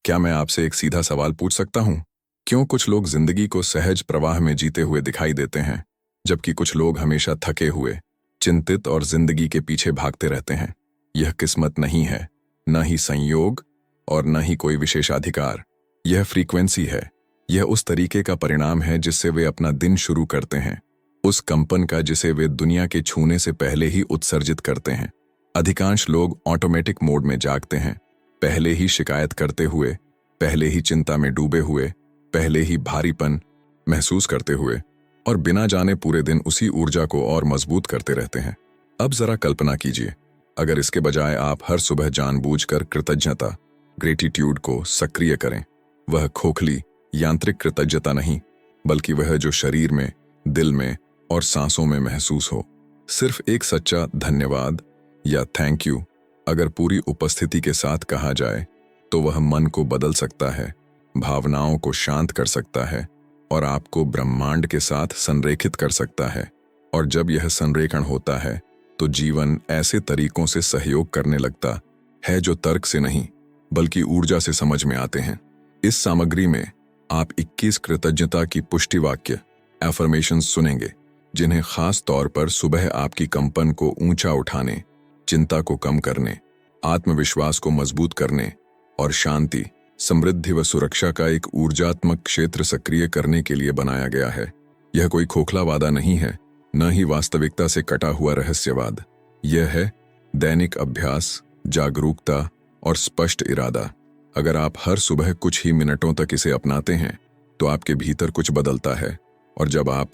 क्या मैं आपसे एक सीधा सवाल पूछ सकता हूँ? क्यों कुछ लोग जिंदगी को सहज प्रवाह में जीते हुए दिखाई देते हैं, जबकि कुछ लोग हमेशा थके हुए, चिंतित और जिंदगी के पीछे भागते रहते हैं? यह किस्मत नहीं है, न ही संयोग और न ही कोई विशेषाधिकार। यह फ्रीक्वेंसी है। यह उस तरीके का परिणाम है जिससे वे अपना दिन शुरू करते हैं, उस कंपन का जिसे वे दुनिया के छूने से पहले ही उत्सर्जित करते हैं। अधिकांश लोग ऑटोमेटिक मोड में जागते हैं, पहले ही शिकायत करते हुए, पहले ही चिंता में डूबे हुए, पहले ही भारीपन महसूस करते हुए, और बिना जाने पूरे दिन उसी ऊर्जा को और मजबूत करते रहते हैं। अब जरा कल्पना कीजिए, अगर इसके बजाय आप हर सुबह जानबूझकर कृतज्ञता, ग्रेटिट्यूड को सक्रिय करें। वह खोखली यांत्रिक कृतज्ञता नहीं, बल्कि वह जो शरीर में, दिल में और सांसों में महसूस हो। सिर्फ एक सच्चा धन्यवाद या थैंक यू अगर पूरी उपस्थिति के साथ कहा जाए, तो वह मन को बदल सकता है, भावनाओं को शांत कर सकता है और आपको ब्रह्मांड के साथ संरेखित कर सकता है। और जब यह संरेखण होता है, तो जीवन ऐसे तरीकों से सहयोग करने लगता है जो तर्क से नहीं, बल्कि ऊर्जा से समझ में आते हैं। इस सामग्री में आप 21 कृतज्ञता की पुष्टि वाक्य एफर्मेशन सुनेंगे, जिन्हें खास तौर पर सुबह आपकी कंपन को ऊंचा उठाने, चिंता को कम करने, आत्मविश्वास को मजबूत करने और शांति, समृद्धि व सुरक्षा का एक ऊर्जात्मक क्षेत्र सक्रिय करने के लिए बनाया गया है। यह कोई खोखला वादा नहीं है, न ही वास्तविकता से कटा हुआ रहस्यवाद। यह है दैनिक अभ्यास, जागरूकता और स्पष्ट इरादा। अगर आप हर सुबह कुछ ही मिनटों तक इसे अपनाते हैं, तो आपके भीतर कुछ बदलता है, और जब आप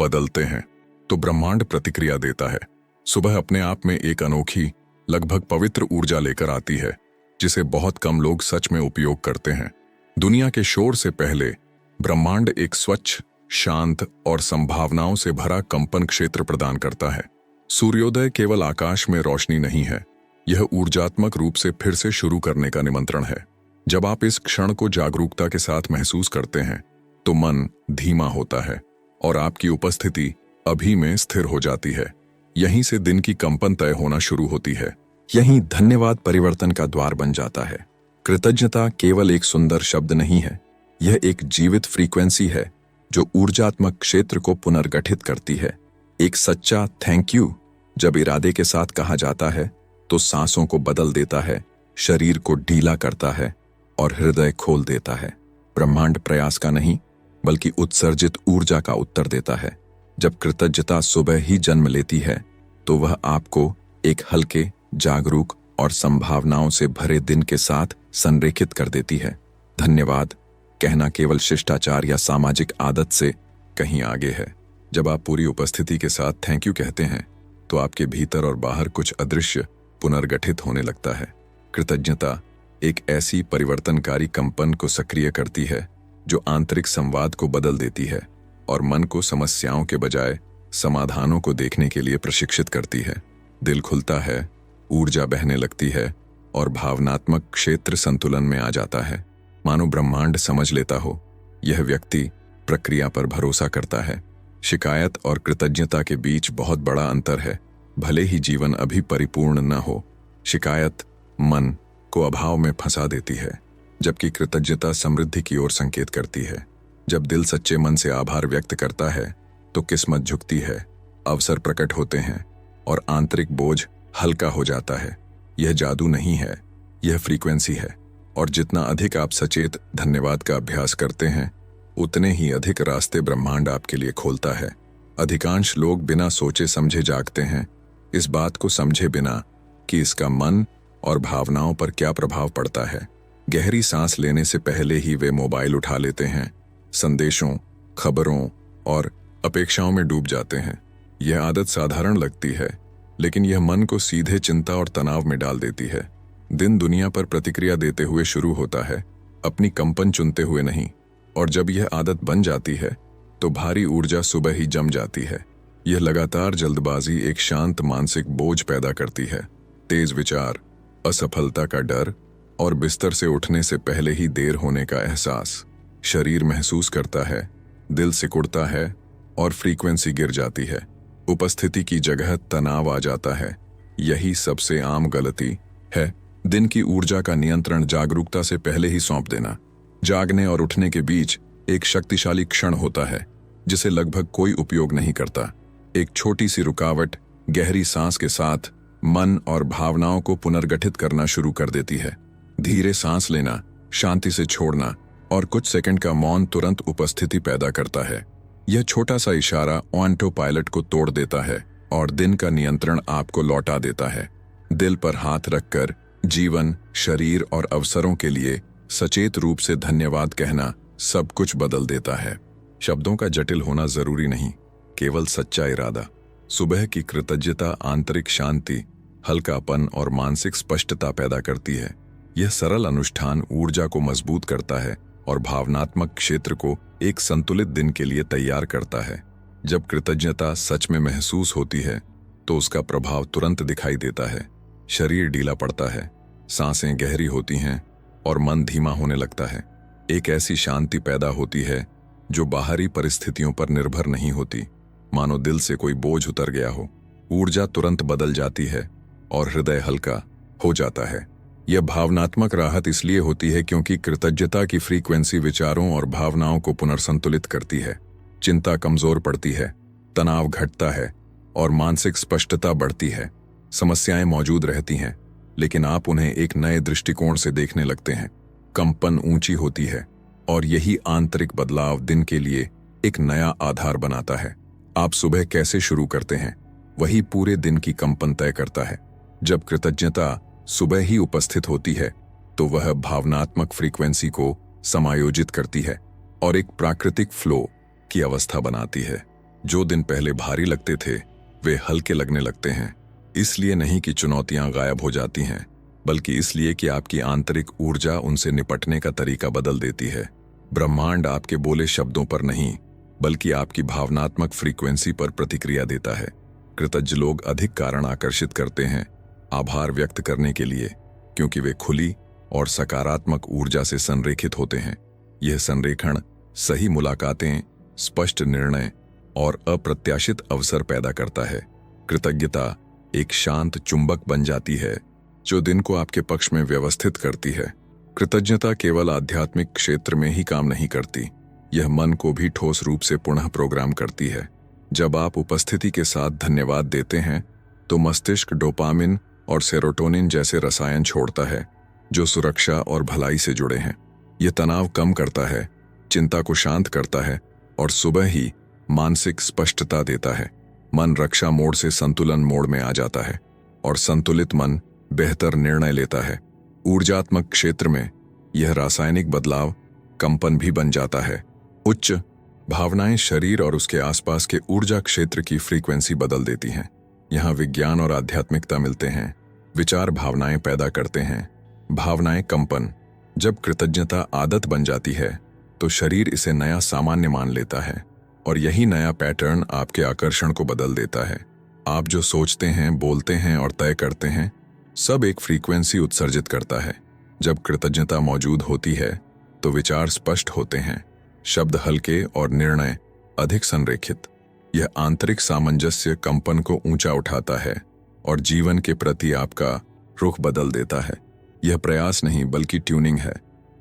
बदलते हैं, तो ब्रह्मांड प्रतिक्रिया देता है। सुबह अपने आप में एक अनोखी, लगभग पवित्र ऊर्जा लेकर आती है, जिसे बहुत कम लोग सच में उपयोग करते हैं। दुनिया के शोर से पहले ब्रह्मांड एक स्वच्छ, शांत और संभावनाओं से भरा कंपन क्षेत्र प्रदान करता है। सूर्योदय केवल आकाश में रोशनी नहीं है, यह ऊर्जात्मक रूप से फिर से शुरू करने का निमंत्रण है। जब आप इस क्षण को जागरूकता के साथ महसूस करते हैं, तो मन धीमा होता है और आपकी उपस्थिति अभी में स्थिर हो जाती है। यहीं से दिन की कंपन तय होना शुरू होती है। यहीं धन्यवाद परिवर्तन का द्वार बन जाता है। कृतज्ञता केवल एक सुंदर शब्द नहीं है, यह एक जीवित फ्रीक्वेंसी है जो ऊर्जात्मक क्षेत्र को पुनर्गठित करती है। एक सच्चा थैंक यू जब इरादे के साथ कहा जाता है, तो सांसों को बदल देता है, शरीर को ढीला करता है और हृदय खोल देता है। ब्रह्मांड प्रयास का नहीं, बल्कि उत्सर्जित ऊर्जा का उत्तर देता है। जब कृतज्ञता सुबह ही जन्म लेती है, तो वह आपको एक हल्के, जागरूक और संभावनाओं से भरे दिन के साथ संरेखित कर देती है। धन्यवाद कहना केवल शिष्टाचार या सामाजिक आदत से कहीं आगे है। जब आप पूरी उपस्थिति के साथ थैंक यू कहते हैं, तो आपके भीतर और बाहर कुछ अदृश्य पुनर्गठित होने लगता है। कृतज्ञता एक ऐसी परिवर्तनकारी कंपन को सक्रिय करती है जो आंतरिक संवाद को बदल देती है और मन को समस्याओं के बजाय समाधानों को देखने के लिए प्रशिक्षित करती है। दिल खुलता है, ऊर्जा बहने लगती है और भावनात्मक क्षेत्र संतुलन में आ जाता है। मानो ब्रह्मांड समझ लेता हो, यह व्यक्ति प्रक्रिया पर भरोसा करता है। शिकायत और कृतज्ञता के बीच बहुत बड़ा अंतर है। भले ही जीवन अभी परिपूर्ण न हो, शिकायत मन को अभाव में फंसा देती है, जबकि कृतज्ञता समृद्धि की ओर संकेत करती है। जब दिल सच्चे मन से आभार व्यक्त करता है, तो किस्मत झुकती है, अवसर प्रकट होते हैं और आंतरिक बोझ हल्का हो जाता है। यह जादू नहीं है, यह फ्रीक्वेंसी है। और जितना अधिक आप सचेत धन्यवाद का अभ्यास करते हैं, उतने ही अधिक रास्ते ब्रह्मांड आपके लिए खोलता है। अधिकांश लोग बिना सोचे समझे जागते हैं, इस बात को समझे बिना कि इसका मन और भावनाओं पर क्या प्रभाव पड़ता है। गहरी सांस लेने से पहले ही वे मोबाइल उठा लेते हैं, संदेशों, खबरों और अपेक्षाओं में डूब जाते हैं। यह आदत साधारण लगती है, लेकिन यह मन को सीधे चिंता और तनाव में डाल देती है। दिन दुनिया पर प्रतिक्रिया देते हुए शुरू होता है, अपनी कंपन चुनते हुए नहीं। और जब यह आदत बन जाती है, तो भारी ऊर्जा सुबह ही जम जाती है। यह लगातार जल्दबाजी एक शांत मानसिक बोझ पैदा करती है। तेज विचार, असफलता का डर और बिस्तर से उठने से पहले ही देर होने का एहसास। शरीर महसूस करता है, दिल सिकुड़ता है और फ्रीक्वेंसी गिर जाती है। उपस्थिति की जगह तनाव आ जाता है। यही सबसे आम गलती है दिन की ऊर्जा का नियंत्रण जागरूकता से पहले ही सौंप देना। जागने और उठने के बीच एक शक्तिशाली क्षण होता है जिसे लगभग कोई उपयोग नहीं करता। एक छोटी सी रुकावट गहरी सांस के साथ मन और भावनाओं को पुनर्गठित करना शुरू कर देती है। धीरे सांस लेना, शांति से छोड़ना और कुछ सेकंड का मौन तुरंत उपस्थिति पैदा करता है। यह छोटा सा इशारा ऑटो पायलट को तोड़ देता है और दिन का नियंत्रण आपको लौटा देता है। दिल पर हाथ रखकर जीवन, शरीर और अवसरों के लिए सचेत रूप से धन्यवाद कहना सब कुछ बदल देता है। शब्दों का जटिल होना जरूरी नहीं, केवल सच्चा इरादा। सुबह की कृतज्ञता आंतरिक शांति, हल्कापन और मानसिक स्पष्टता पैदा करती है। यह सरल अनुष्ठान ऊर्जा को मजबूत करता है और भावनात्मक क्षेत्र को एक संतुलित दिन के लिए तैयार करता है। जब कृतज्ञता सच में महसूस होती है तो उसका प्रभाव तुरंत दिखाई देता है। शरीर ढीला पड़ता है, सांसें गहरी होती हैं और मन धीमा होने लगता है। एक ऐसी शांति पैदा होती है जो बाहरी परिस्थितियों पर निर्भर नहीं होती, मानो दिल से कोई बोझ उतर गया हो। ऊर्जा तुरंत बदल जाती है और हृदय हल्का हो जाता है। यह भावनात्मक राहत इसलिए होती है क्योंकि कृतज्ञता की फ्रीक्वेंसी विचारों और भावनाओं को पुनर्संतुलित करती है। चिंता कमजोर पड़ती है, तनाव घटता है और मानसिक स्पष्टता बढ़ती है। समस्याएं मौजूद रहती हैं, लेकिन आप उन्हें एक नए दृष्टिकोण से देखने लगते हैं। कंपन ऊंची होती है और यही आंतरिक बदलाव दिन के लिए एक नया आधार बनाता है। आप सुबह कैसे शुरू करते हैं, वही पूरे दिन की कंपन तय करता है। जब कृतज्ञता सुबह ही उपस्थित होती है तो वह भावनात्मक फ्रीक्वेंसी को समायोजित करती है और एक प्राकृतिक फ्लो की अवस्था बनाती है। जो दिन पहले भारी लगते थे वे हल्के लगने लगते हैं। इसलिए नहीं कि चुनौतियां गायब हो जाती हैं, बल्कि इसलिए कि आपकी आंतरिक ऊर्जा उनसे निपटने का तरीका बदल देती है। ब्रह्मांड आपके बोले शब्दों पर नहीं, बल्कि आपकी भावनात्मक फ्रीक्वेंसी पर प्रतिक्रिया देता है। कृतज्ञ लोग अधिक कारण आकर्षित करते हैं आभार व्यक्त करने के लिए, क्योंकि वे खुली और सकारात्मक ऊर्जा से संरेखित होते हैं। यह संरेखण सही मुलाकातें, स्पष्ट निर्णय और अप्रत्याशित अवसर पैदा करता है। कृतज्ञता एक शांत चुंबक बन जाती है जो दिन को आपके पक्ष में व्यवस्थित करती है। कृतज्ञता केवल आध्यात्मिक क्षेत्र में ही काम नहीं करती, यह मन को भी ठोस रूप से पुनः प्रोग्राम करती है। जब आप उपस्थिति के साथ धन्यवाद देते हैं तो मस्तिष्क डोपामिन और सेरोटोनिन जैसे रसायन छोड़ता है जो सुरक्षा और भलाई से जुड़े हैं। यह तनाव कम करता है, चिंता को शांत करता है और सुबह ही मानसिक स्पष्टता देता है। मन रक्षा मोड से संतुलन मोड में आ जाता है और संतुलित मन बेहतर निर्णय लेता है। ऊर्जात्मक क्षेत्र में यह रासायनिक बदलाव कंपन भी बन जाता है। उच्च भावनाएं शरीर और उसके आसपास के ऊर्जा क्षेत्र की फ्रीक्वेंसी बदल देती हैं। यहाँ विज्ञान और आध्यात्मिकता मिलते हैं। विचार भावनाएं पैदा करते हैं, भावनाएं कंपन। जब कृतज्ञता आदत बन जाती है तो शरीर इसे नया सामान्य मान लेता है और यही नया पैटर्न आपके आकर्षण को बदल देता है। आप जो सोचते हैं, बोलते हैं और तय करते हैं, सब एक फ्रीक्वेंसी उत्सर्जित करता है। जब कृतज्ञता मौजूद होती है तो विचार स्पष्ट होते हैं, शब्द हल्के और निर्णय अधिक संरेखित। यह आंतरिक सामंजस्य कंपन को ऊंचा उठाता है और जीवन के प्रति आपका रुख बदल देता है। यह प्रयास नहीं बल्कि ट्यूनिंग है।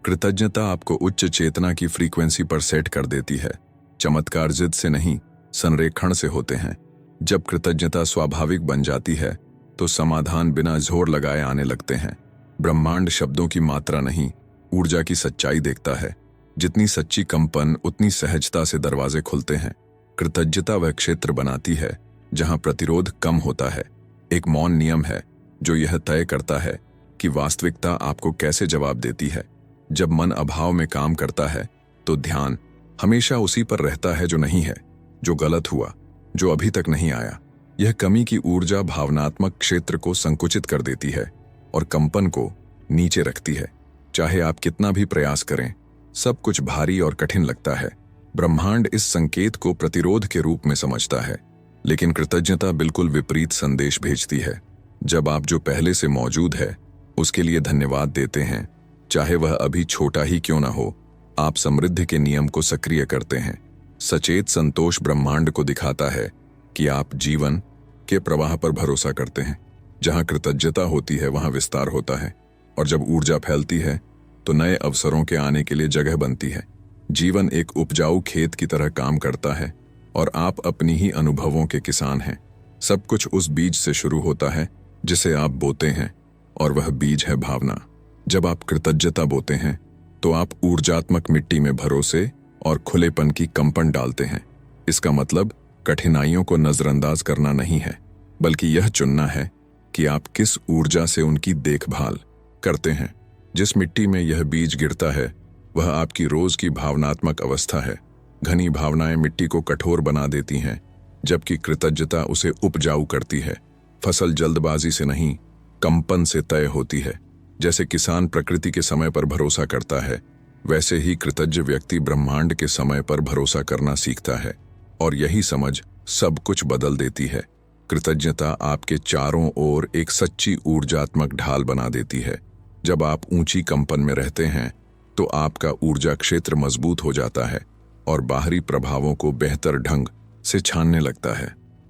कृतज्ञता आपको उच्च चेतना की फ्रीक्वेंसी पर सेट कर देती है। चमत्कार जिद से नहीं, संरेखण से होते हैं। जब कृतज्ञता स्वाभाविक बन जाती है तो समाधान बिना जोर लगाए आने लगते हैं। ब्रह्मांड शब्दों की मात्रा नहीं, ऊर्जा की सच्चाई देखता है। जितनी सच्ची कंपन उतनी सहजता से दरवाजे खुलते हैं। कृतज्ञता वह क्षेत्र बनाती है जहां प्रतिरोध कम होता है। एक मौन नियम है जो यह तय करता है कि वास्तविकता आपको कैसे जवाब देती है। जब मन अभाव में काम करता है तो ध्यान हमेशा उसी पर रहता है जो नहीं है, जो गलत हुआ, जो अभी तक नहीं आया। यह कमी की ऊर्जा भावनात्मक क्षेत्र को संकुचित कर देती है और कंपन को नीचे रखती है। चाहे आप कितना भी प्रयास करें, सब कुछ भारी और कठिन लगता है। ब्रह्मांड इस संकेत को प्रतिरोध के रूप में समझता है, लेकिन कृतज्ञता बिल्कुल विपरीत संदेश भेजती है। जब आप जो पहले से मौजूद है उसके लिए धन्यवाद देते हैं, चाहे वह अभी छोटा ही क्यों न हो, आप समृद्धि के नियम को सक्रिय करते हैं। सचेत संतोष ब्रह्मांड को दिखाता है कि आप जीवन के प्रवाह पर भरोसा करते हैं। जहां कृतज्ञता होती है वहां विस्तार होता है। और जब ऊर्जा फैलती है तो नए अवसरों के आने के लिए जगह बनती है। जीवन एक उपजाऊ खेत की तरह काम करता है और आप अपनी ही अनुभवों के किसान हैं। सब कुछ उस बीज से शुरू होता है जिसे आप बोते हैं, और वह बीज है भावना। जब आप कृतज्ञता बोते हैं तो आप ऊर्जात्मक मिट्टी में भरोसे और खुलेपन की कंपन डालते हैं। इसका मतलब कठिनाइयों को नजरअंदाज करना नहीं है, बल्कि यह चुनना है कि आप किस ऊर्जा से उनकी देखभाल करते हैं। जिस मिट्टी में यह बीज गिरता है वह आपकी रोज की भावनात्मक अवस्था है। घनी भावनाएं मिट्टी को कठोर बना देती हैं, जबकि कृतज्ञता उसे उपजाऊ करती है। फसल जल्दबाजी से नहीं, कंपन से तय होती है। जैसे किसान प्रकृति के समय पर भरोसा करता है, वैसे ही कृतज्ञ व्यक्ति ब्रह्मांड के समय पर भरोसा करना सीखता है, और यही समझ सब कुछ बदल देती है। कृतज्ञता आपके चारों ओर एक सच्ची ऊर्जात्मक ढाल बना देती है। जब आप ऊंची कंपन में रहते हैं तो आपका ऊर्जा क्षेत्र मजबूत हो जाता है और बाहरी प्रभावों को बेहतर ढंग से छानने लगता है।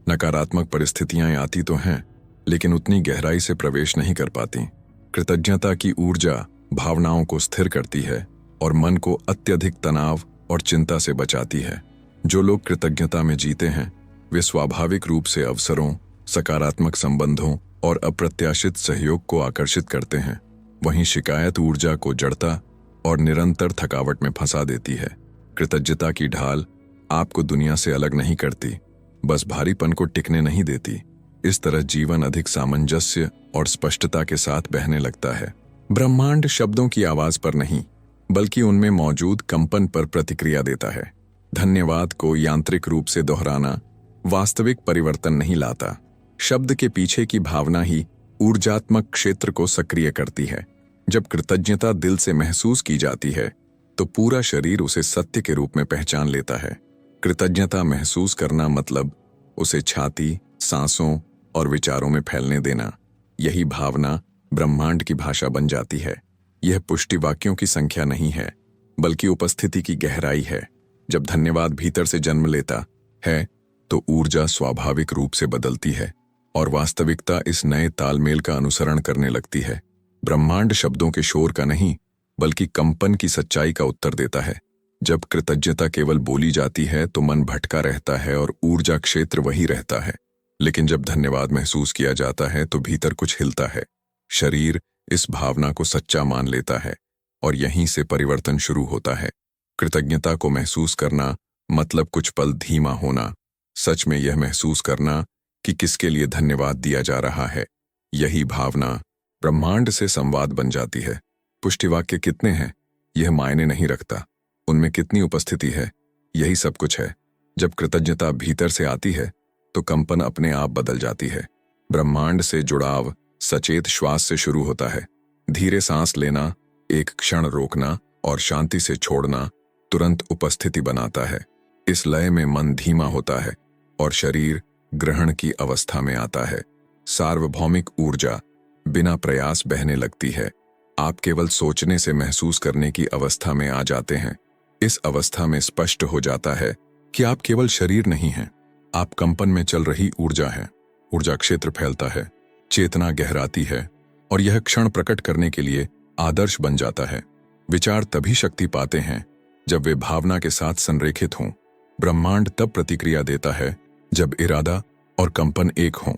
नकारात्मक परिस्थितियां आती तो हैं, लेकिन उतनी गहराई से प्रवेश नहीं कर पाती। कृतज्ञता की ऊर्जा भावनाओं को स्थिर करती है और मन को अत्यधिक तनाव और चिंता से बचाती है। जो लोग कृतज्ञता में जीते हैं वे स्वाभाविक रूप से अवसरों, सकारात्मक संबंधों और अप्रत्याशित सहयोग को आकर्षित करते हैं। वहीं शिकायत ऊर्जा को जड़ता और निरंतर थकावट में फंसा देती है। कृतज्ञता की ढाल आपको दुनिया से अलग नहीं करती, बस भारीपन को टिकने नहीं देती। इस तरह जीवन अधिक सामंजस्य और स्पष्टता के साथ बहने लगता है। ब्रह्मांड शब्दों की आवाज पर नहीं, बल्कि उनमें मौजूद कंपन पर प्रतिक्रिया देता है। धन्यवाद को यांत्रिक रूप से दोहराना वास्तविक परिवर्तन नहीं लाता। शब्द के पीछे की भावना ही ऊर्जात्मक क्षेत्र को सक्रिय करती है। जब कृतज्ञता दिल से महसूस की जाती है तो पूरा शरीर उसे सत्य के रूप में पहचान लेता है। कृतज्ञता महसूस करना मतलब उसे छाती, सांसों और विचारों में फैलने देना। यही भावना ब्रह्मांड की भाषा बन जाती है। यह पुष्टि वाक्यों की संख्या नहीं है, बल्कि उपस्थिति की गहराई है। जब धन्यवाद भीतर से जन्म लेता है तो ऊर्जा स्वाभाविक रूप से बदलती है और वास्तविकता इस नए तालमेल का अनुसरण करने लगती है। ब्रह्मांड शब्दों के शोर का नहीं, बल्कि कंपन की सच्चाई का उत्तर देता है। जब कृतज्ञता केवल बोली जाती है तो मन भटका रहता है और ऊर्जा क्षेत्र वही रहता है। लेकिन जब धन्यवाद महसूस किया जाता है तो भीतर कुछ हिलता है। शरीर इस भावना को सच्चा मान लेता है और यहीं से परिवर्तन शुरू होता है। कृतज्ञता को महसूस करना मतलब कुछ पल धीमा होना, सच में यह महसूस करना कि किसके लिए धन्यवाद दिया जा रहा है। यही भावना ब्रह्मांड से संवाद बन जाती है। पुष्टिवाक्य कितने हैं यह मायने नहीं रखता, उनमें कितनी उपस्थिति है यही सब कुछ है। जब कृतज्ञता भीतर से आती है तो कंपन अपने आप बदल जाती है। ब्रह्मांड से जुड़ाव सचेत श्वास से शुरू होता है। धीरे सांस लेना, एक क्षण रोकना और शांति से छोड़ना तुरंत उपस्थिति बनाता है। इस लय में मन धीमा होता है और शरीर ग्रहण की अवस्था में आता है। सार्वभौमिक ऊर्जा बिना प्रयास बहने लगती है। आप केवल सोचने से महसूस करने की अवस्था में आ जाते हैं। इस अवस्था में स्पष्ट हो जाता है कि आप केवल शरीर नहीं हैं, आप कंपन में चल रही ऊर्जा हैं। ऊर्जा क्षेत्र फैलता है, चेतना गहराती है और यह क्षण प्रकट करने के लिए आदर्श बन जाता है। विचार तभी शक्ति पाते हैं जब वे भावना के साथ संरेखित हों। ब्रह्मांड तब प्रतिक्रिया देता है जब इरादा और कंपन एक हों।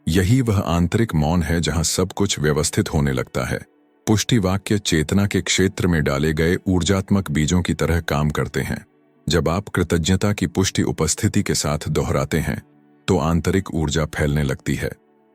यही वह आंतरिक मौन है जहां सब कुछ व्यवस्थित होने लगता है। पुष्टि वाक्य चेतना के क्षेत्र में डाले गए ऊर्जात्मक बीजों की तरह काम करते हैं। जब आप कृतज्ञता की पुष्टि उपस्थिति के साथ दोहराते हैं तो आंतरिक ऊर्जा फैलने लगती है।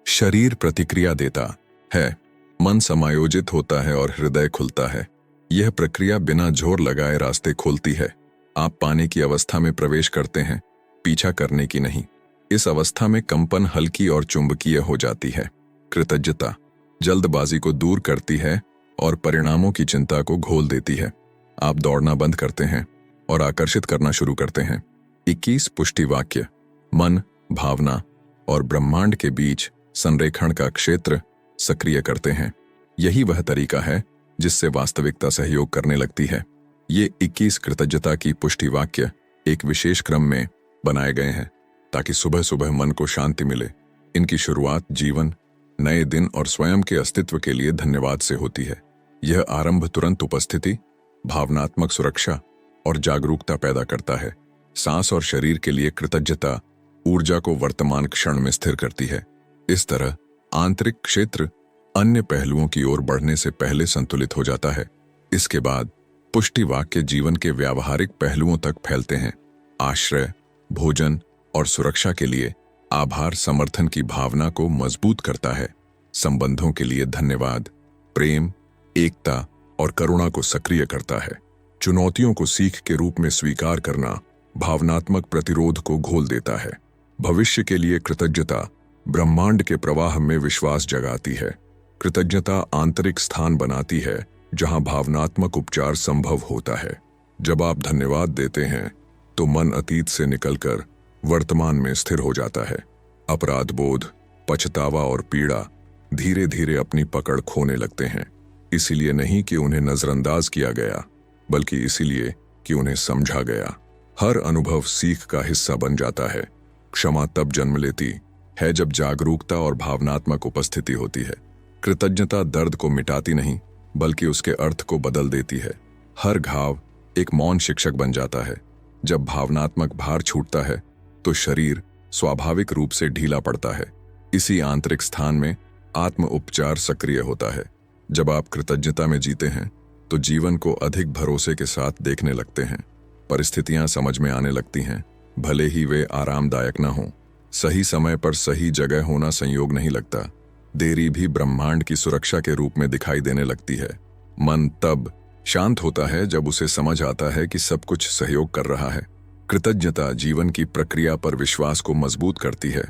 शरीर प्रतिक्रिया देता है, मन समायोजित होता है और हृदय खुलता है। यह प्रक्रिया बिना जोर लगाए रास्ते खोलती है। आप पाने की अवस्था में प्रवेश करते हैं, पीछा करने की नहीं। इस अवस्था में कंपन हल्की और चुंबकीय हो जाती है। कृतज्ञता जल्दबाजी को दूर करती है और परिणामों की चिंता को घोल देती है। आप दौड़ना बंद करते हैं और आकर्षित करना शुरू करते हैं। 21 पुष्टि वाक्य मन, भावना और ब्रह्मांड के बीच संरेखण का क्षेत्र सक्रिय करते हैं। यही वह तरीका है जिससे वास्तविकता सहयोग करने लगती है। ये 21 कृतज्ञता की पुष्टि वाक्य एक विशेष क्रम में बनाए गए हैं ताकि सुबह सुबह मन को शांति मिले। इनकी शुरुआत जीवन नए दिन और स्वयं के अस्तित्व के लिए धन्यवाद से होती है। यह आरंभ तुरंत उपस्थिति, भावनात्मक सुरक्षा और जागरूकता पैदा करता है। सांस और शरीर के लिए कृतज्ञता ऊर्जा को वर्तमान क्षण में स्थिर करती है। इस तरह आंतरिक क्षेत्र अन्य पहलुओं की ओर बढ़ने से पहले संतुलित हो जाता है। इसके बाद पुष्टि वाक्य जीवन के व्यावहारिक पहलुओं तक फैलते हैं। आश्रय, भोजन और सुरक्षा के लिए आभार समर्थन की भावना को मजबूत करता है। संबंधों के लिए धन्यवाद प्रेम, एकता और करुणा को सक्रिय करता है। चुनौतियों को सीख के रूप में स्वीकार करना भावनात्मक प्रतिरोध को घोल देता है। भविष्य के लिए कृतज्ञता ब्रह्मांड के प्रवाह में विश्वास जगाती है। कृतज्ञता आंतरिक स्थान बनाती है जहां भावनात्मक उपचार संभव होता है। जब आप धन्यवाद देते हैं तो मन अतीत से निकलकर वर्तमान में स्थिर हो जाता है। अपराध बोध, पछतावा और पीड़ा धीरे धीरे अपनी पकड़ खोने लगते हैं। इसीलिए नहीं कि उन्हें नजरअंदाज किया गया, बल्कि इसीलिए कि उन्हें समझा गया। हर अनुभव सीख का हिस्सा बन जाता है। क्षमा तब जन्म लेती है जब जागरूकता और भावनात्मक उपस्थिति होती है। कृतज्ञता दर्द को मिटाती नहीं, बल्कि उसके अर्थ को बदल देती है। हर घाव एक मौन शिक्षक बन जाता है। जब भावनात्मक भार छूटता है तो शरीर स्वाभाविक रूप से ढीला पड़ता है। इसी आंतरिक स्थान में आत्म उपचार सक्रिय होता है। जब आप कृतज्ञता में जीते हैं तो जीवन को अधिक भरोसे के साथ देखने लगते हैं। परिस्थितियां समझ में आने लगती हैं, भले ही वे आरामदायक न हों। सही समय पर सही जगह होना संयोग नहीं लगता। देरी भी ब्रह्मांड की सुरक्षा के रूप में दिखाई देने लगती है। मन तब शांत होता है जब उसे समझ आता है कि सब कुछ सहयोग कर रहा है। कृतज्ञता जीवन की प्रक्रिया पर विश्वास को मजबूत करती है।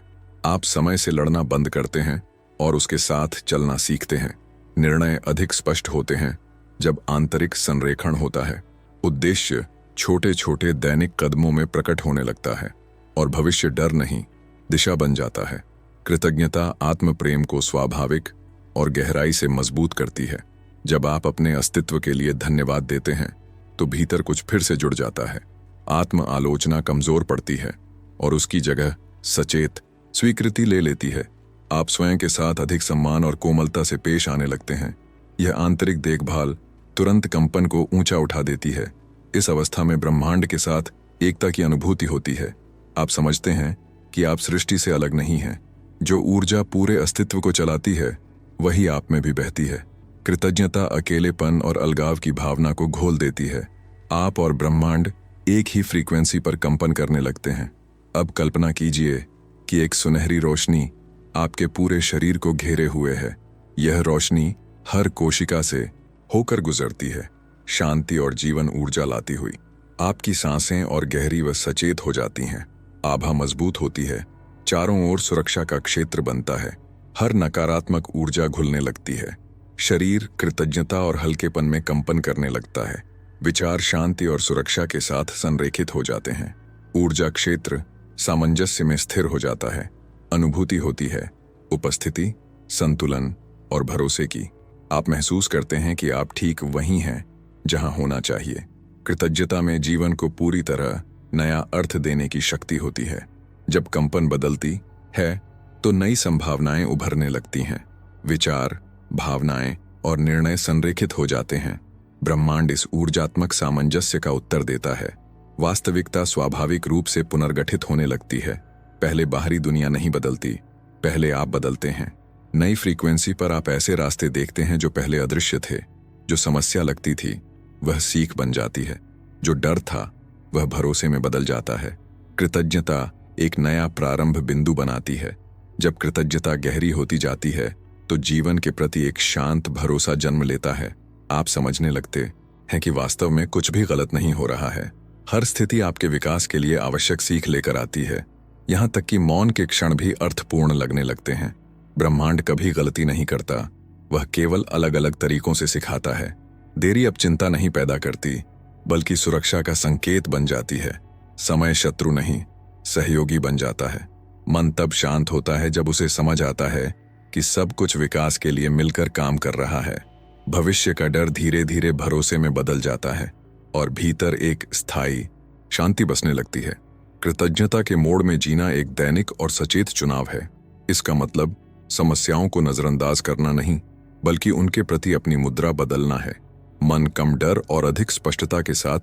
आप समय से लड़ना बंद करते हैं और उसके साथ चलना सीखते हैं। निर्णय अधिक स्पष्ट होते हैं जब आंतरिक संरेखण होता है। उद्देश्य छोटे छोटे दैनिक कदमों में प्रकट होने लगता है और भविष्य डर नहीं, दिशा बन जाता है। कृतज्ञता आत्म प्रेम को स्वाभाविक और गहराई से मजबूत करती है। जब आप अपने अस्तित्व के लिए धन्यवाद देते हैं तो भीतर कुछ फिर से जुड़ जाता है। आत्म आलोचना कमजोर पड़ती है और उसकी जगह सचेत स्वीकृति ले लेती है। आप स्वयं के साथ अधिक सम्मान और कोमलता से पेश आने लगते हैं। यह आंतरिक देखभाल तुरंत कंपन को ऊंचा उठा देती है। इस अवस्था में ब्रह्मांड के साथ एकता की अनुभूति होती है। आप समझते हैं कि आप सृष्टि से अलग नहीं हैं। जो ऊर्जा पूरे अस्तित्व को चलाती है वही आप में भी बहती है। कृतज्ञता अकेलेपन और अलगाव की भावना को घोल देती है। आप और ब्रह्मांड एक ही फ्रीक्वेंसी पर कंपन करने लगते हैं। अब कल्पना कीजिए कि एक सुनहरी रोशनी आपके पूरे शरीर को घेरे हुए है। यह रोशनी हर कोशिका से होकर गुजरती है, शांति और जीवन ऊर्जा लाती हुई। आपकी सांसें और गहरी व सचेत हो जाती हैं। आभा मजबूत होती है। चारों ओर सुरक्षा का क्षेत्र बनता है। हर नकारात्मक ऊर्जा घुलने लगती है। शरीर कृतज्ञता और हल्केपन में कंपन करने लगता है। विचार शांति और सुरक्षा के साथ संरेखित हो जाते हैं। ऊर्जा क्षेत्र सामंजस्य में स्थिर हो जाता है। अनुभूति होती है उपस्थिति, संतुलन और भरोसे की। आप महसूस करते हैं कि आप ठीक वहीं हैं जहां होना चाहिए। कृतज्ञता में जीवन को पूरी तरह नया अर्थ देने की शक्ति होती है। जब कंपन बदलती है तो नई संभावनाएं उभरने लगती हैं। विचार, भावनाएं और निर्णय संरेखित हो जाते हैं। ब्रह्मांड इस ऊर्जात्मक सामंजस्य का उत्तर देता है। वास्तविकता स्वाभाविक रूप से पुनर्गठित होने लगती है। पहले बाहरी दुनिया नहीं बदलती, पहले आप बदलते हैं। नई फ्रीक्वेंसी पर आप ऐसे रास्ते देखते हैं जो पहले अदृश्य थे। जो समस्या लगती थी वह सीख बन जाती है। जो डर था वह भरोसे में बदल जाता है। कृतज्ञता एक नया प्रारंभ बिंदु बनाती है। जब कृतज्ञता गहरी होती जाती है तो जीवन के प्रति एक शांत भरोसा जन्म लेता है। आप समझने लगते हैं कि वास्तव में कुछ भी गलत नहीं हो रहा है। हर स्थिति आपके विकास के लिए आवश्यक सीख लेकर आती है। यहाँ तक कि मौन के क्षण भी अर्थपूर्ण लगने लगते हैं। ब्रह्मांड कभी गलती नहीं करता, वह केवल अलग अलग तरीकों से सिखाता है। देरी अब चिंता नहीं पैदा करती, बल्कि सुरक्षा का संकेत बन जाती है। समय शत्रु नहीं, सहयोगी बन जाता है। मन तब शांत होता है जब उसे समझ आता है कि सब कुछ विकास के लिए मिलकर काम कर रहा है। भविष्य का डर धीरे धीरे भरोसे में बदल जाता है और भीतर एक स्थायी शांति बसने लगती है। कृतज्ञता के मोड़ में जीना एक दैनिक और सचेत चुनाव है। इसका मतलब समस्याओं को नजरअंदाज करना नहीं, बल्कि उनके प्रति अपनी मुद्रा बदलना है। मन कम डर और अधिक स्पष्टता के साथ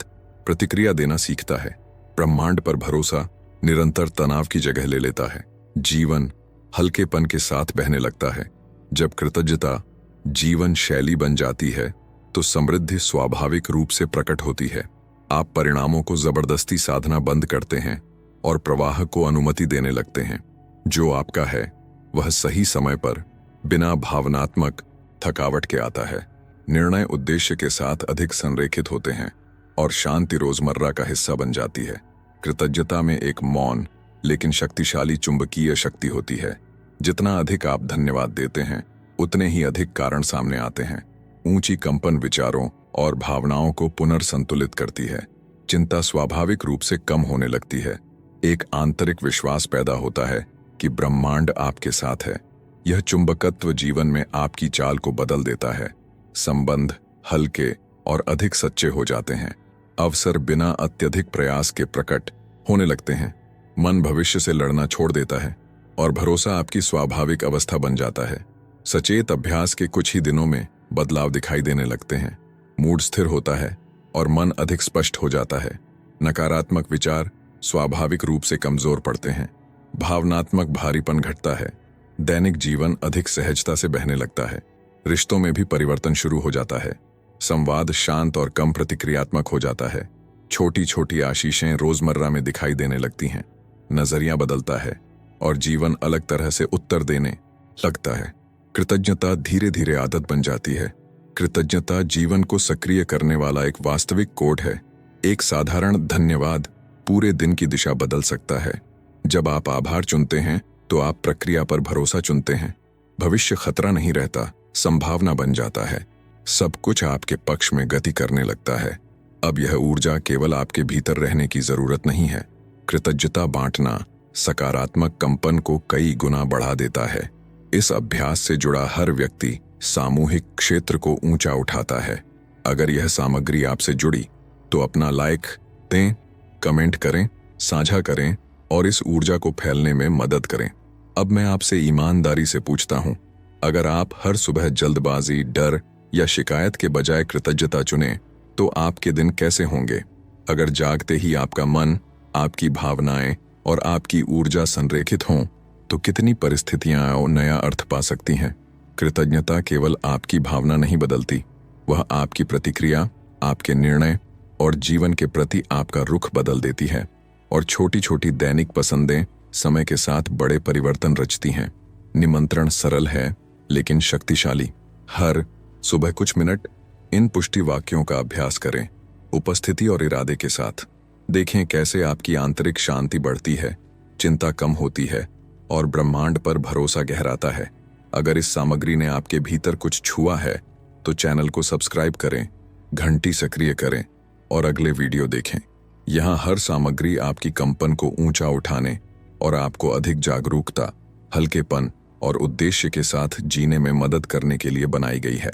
प्रतिक्रिया देना सीखता है। ब्रह्मांड पर भरोसा निरंतर तनाव की जगह ले लेता है। जीवन हल्केपन के साथ बहने लगता है। जब कृतज्ञता जीवन शैली बन जाती है तो समृद्धि स्वाभाविक रूप से प्रकट होती है। आप परिणामों को जबरदस्ती साधना बंद करते हैं और प्रवाह को अनुमति देने लगते हैं। जो आपका है वह सही समय पर बिना भावनात्मक थकावट के आता है। निर्णय उद्देश्य के साथ अधिक संरेखित होते हैं और शांति रोजमर्रा का हिस्सा बन जाती है। कृतज्ञता में एक मौन लेकिन शक्तिशाली चुंबकीय शक्ति होती है। जितना अधिक आप धन्यवाद देते हैं उतने ही अधिक कारण सामने आते हैं। ऊंची कंपन विचारों और भावनाओं को पुनर्संतुलित करती है। चिंता स्वाभाविक रूप से कम होने लगती है। एक आंतरिक विश्वास पैदा होता है कि ब्रह्मांड आपके साथ है। यह चुंबकत्व जीवन में आपकी चाल को बदल देता है। संबंध हल्के और अधिक सच्चे हो जाते हैं। अवसर बिना अत्यधिक प्रयास के प्रकट होने लगते हैं। मन भविष्य से लड़ना छोड़ देता है और भरोसा आपकी स्वाभाविक अवस्था बन जाता है। सचेत अभ्यास के कुछ ही दिनों में बदलाव दिखाई देने लगते हैं। मूड स्थिर होता है और मन अधिक स्पष्ट हो जाता है। नकारात्मक विचार स्वाभाविक रूप से कमजोर पड़ते हैं। भावनात्मक भारीपन घटता है। दैनिक जीवन अधिक सहजता से बहने लगता है। रिश्तों में भी परिवर्तन शुरू हो जाता है। संवाद शांत और कम प्रतिक्रियात्मक हो जाता है। छोटी छोटी आशीषें रोजमर्रा में दिखाई देने लगती हैं। नजरिया बदलता है और जीवन अलग तरह से उत्तर देने लगता है। कृतज्ञता धीरे धीरे आदत बन जाती है। कृतज्ञता जीवन को सक्रिय करने वाला एक वास्तविक कोड है। एक साधारण धन्यवाद पूरे दिन की दिशा बदल सकता है। जब आप आभार चुनते हैं तो आप प्रक्रिया पर भरोसा चुनते हैं। भविष्य खतरा नहीं रहता, संभावना बन जाता है। सब कुछ आपके पक्ष में गति करने लगता है। अब यह ऊर्जा केवल आपके भीतर रहने की जरूरत नहीं है। कृतज्ञता बांटना सकारात्मक कंपन को कई गुना बढ़ा देता है। इस अभ्यास से जुड़ा हर व्यक्ति सामूहिक क्षेत्र को ऊंचा उठाता है। अगर यह सामग्री आपसे जुड़ी तो अपना लाइक दें, कमेंट करें, साझा करें और इस ऊर्जा को फैलने में मदद करें। अब मैं आपसे ईमानदारी से पूछता हूं, अगर आप हर सुबह जल्दबाजी, डर या शिकायत के बजाय कृतज्ञता चुनें तो आपके दिन कैसे होंगे? अगर जागते ही आपका मन, आपकी भावनाएं और आपकी ऊर्जा संरेखित हों तो कितनी परिस्थितियां नया अर्थ पा सकती हैं। कृतज्ञता केवल आपकी भावना नहीं बदलती, वह आपकी प्रतिक्रिया, आपके निर्णय और जीवन के प्रति आपका रुख बदल देती है। और छोटी छोटी दैनिक पसंदें समय के साथ बड़े परिवर्तन रचती हैं। निमंत्रण सरल है लेकिन शक्तिशाली। हर सुबह कुछ मिनट इन पुष्टि वाक्यों का अभ्यास करें, उपस्थिति और इरादे के साथ। देखें कैसे आपकी आंतरिक शांति बढ़ती है, चिंता कम होती है और ब्रह्मांड पर भरोसा गहराता है। अगर इस सामग्री ने आपके भीतर कुछ छुआ है तो चैनल को सब्सक्राइब करें, घंटी सक्रिय करें और अगले वीडियो देखें। यहाँ हर सामग्री आपकी कंपन को ऊंचा उठाने और आपको अधिक जागरूकता, हल्केपन और उद्देश्य के साथ जीने में मदद करने के लिए बनाई गई है।